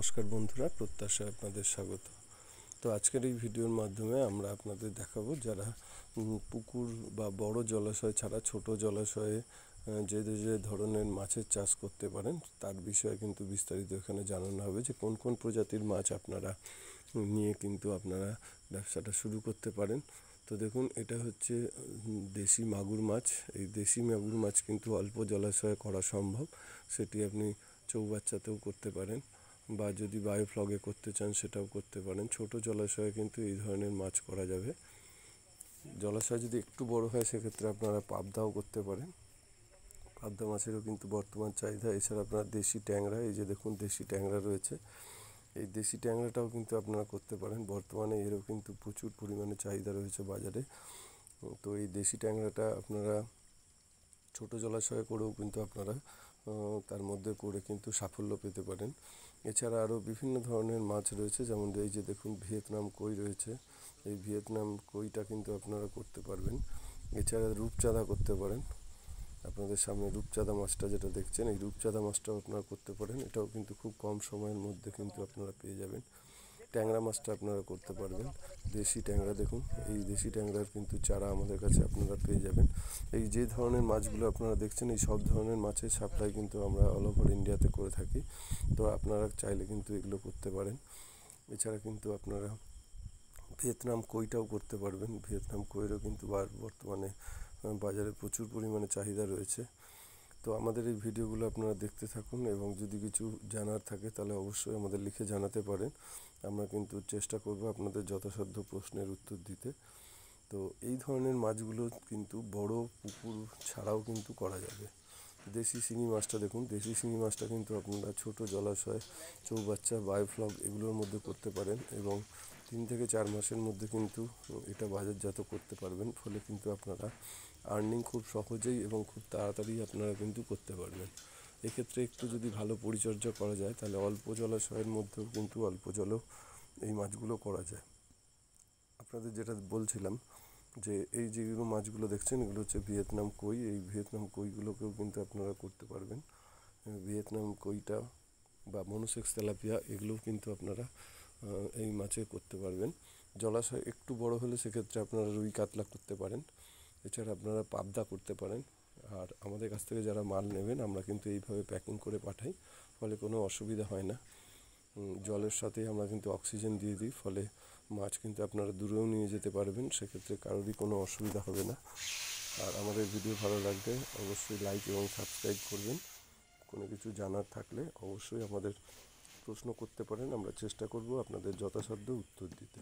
নমস্কার বন্ধুরা, প্রত্যাশায় আপনাদের স্বাগত। তো আজকের এই ভিডিওর মাধ্যমে আমরা আপনাদের দেখাবো যারা পুকুর বা বড় জলাশয় ছাড়া ছোট জলাশয়ে যে যে ধরনের মাছের চাষ করতে পারেন তার বিষয়ে কিন্তু বিস্তারিত এখানে জানানো হবে যে কোন কোন প্রজাতির মাছ আপনারা নিয়ে কিন্তু আপনারা ব্যবসাটা শুরু করতে পারেন। তো দেখুন, এটা হচ্ছে দেশি মাগুর মাছ। এই দেশি মাগুর মাছ কিন্তু অল্প জলাশয়ে করা সম্ভব। সেটি আপনি চৌবাচ্চাতেও করতে পারেন বা যদি বায়োফ্লগে করতে চান সেটাও করতে পারেন। ছোট জলাশয়ে কিন্তু এই ধরনের মাছ করা যাবে। জলাশয় যদি একটু বড় হয় সেক্ষেত্রে আপনারা পাবদাও করতে পারেন। পাবদা মাছেরও কিন্তু বর্তমান চাহিদা। এছাড়া আপনার দেশি ট্যাংরা, এই যে দেখুন দেশি ট্যাংরা রয়েছে, এই দেশি ট্যাংরাটাও কিন্তু আপনারা করতে পারেন। বর্তমানে এরও কিন্তু প্রচুর পরিমাণে চাহিদা রয়েছে বাজারে। তো এই দেশি ট্যাংরাটা আপনারা ছোট জলাশয়ে করেও কিন্তু আপনারা তার মধ্যে করে কিন্তু সাফল্য পেতে পারেন। এছাড়া আরও বিভিন্ন ধরনের মাছ রয়েছে, যেমন এই যে দেখুন ভিয়েতনাম কই রয়েছে। এই ভিয়েতনাম কইটা কিন্তু আপনারা করতে পারবেন। এছাড়া রূপচাঁদা করতে পারেন। আপনাদের সামনে রূপচাঁদা মাছটা যেটা দেখছেন, এই রূপচাঁদা মাছটাও আপনারা করতে পারেন। এটাও কিন্তু খুব কম সময়ের মধ্যে কিন্তু আপনারা পেয়ে যাবেন। ট্যাংরা মাছটা আপনারা করতে পারবেন। দেশি ট্যাংরা দেখুন, এই দেশি ট্যাংরার কিন্তু চারা আমাদের কাছে আপনারা পেয়ে যাবেন। এই যে ধরনের মাছগুলো আপনারা দেখছেন, এই সব ধরনের মাছের সাপ্লাই কিন্তু আমরা অল ওভার ইন্ডিয়াতে করে থাকি। তো আপনারা চাইলে কিন্তু এগুলো করতে পারেন। এছাড়া কিন্তু আপনারা ভিয়েতনাম কইটাও করতে পারবেন। ভিয়েতনাম কইয়েরও কিন্তু বর্তমানে বাজারে প্রচুর পরিমাণে চাহিদা রয়েছে। তো আমাদের এই ভিডিওগুলো আপনারা দেখতে থাকুন এবং যদি কিছু জানার থাকে তাহলে অবশ্যই আমাদের লিখে জানাতে পারেন। আমরা কিন্তু চেষ্টা করব আপনাদের যথাসাধ্য প্রশ্নের উত্তর দিতে। তো এই ধরনের মাছগুলো কিন্তু বড় পুকুর ছাড়াও কিন্তু করা যাবে। দেশি শিঙি মাছটা দেখুন, দেশি শিঙি মাছটা কিন্তু আপনারা ছোট জলাশয়, চৌবাচ্চা, বায়োফ্লগ এগুলোর মধ্যে করতে পারেন এবং 3 থেকে 4 মাসের মধ্যে কিন্তু এটা বাজারজাত করতে পারবেন। ফলে কিন্তু আপনারা আর্নিং খুব সহজেই এবং খুব তাড়াতাড়ি আপনারা কিন্তু করতে পারবেন। এক্ষেত্রে একটু যদি ভালো পরিচর্যা করা যায় তাহলে অল্প জলাশয়ের মধ্যেও কিন্তু অল্প জলেও এই মাছগুলো করা যায়। আপনাদের যেটা বলছিলাম যে এই যেগুলো মাছগুলো দেখছেন এগুলো হচ্ছে ভিয়েতনাম কই। এই ভিয়েতনাম কইগুলোকেও কিন্তু আপনারা করতে পারবেন। ভিয়েতনাম কইটা বা মনোসেক্স তেলাপিয়া এগুলোও কিন্তু আপনারা এই মাছে করতে পারবেন। জলাশয় একটু বড় হলে সেক্ষেত্রে আপনারা রুই কাতলা করতে পারেন। এছাড়া আপনারা পাবদা করতে পারেন। আর আমাদের কাছ থেকে যারা মাল নেবেন আমরা কিন্তু এইভাবে প্যাকিং করে পাঠাই, ফলে কোনো অসুবিধা হয় না। জলের সাথে আমরা কিন্তু অক্সিজেন দিয়ে দিই, ফলে মাছ কিন্তু আপনারা দূরেও নিয়ে যেতে পারবেন। সেক্ষেত্রে কারোরই কোনো অসুবিধা হবে না। আর আমাদের ভিডিও ভালো লাগলে অবশ্যই লাইক এবং সাবস্ক্রাইব করবেন। কোনো কিছু জানার থাকলে অবশ্যই আমাদের প্রশ্ন করতে পারেন, আমরা চেষ্টা করব আপনাদের যথাসাধ্য উত্তর দিতে।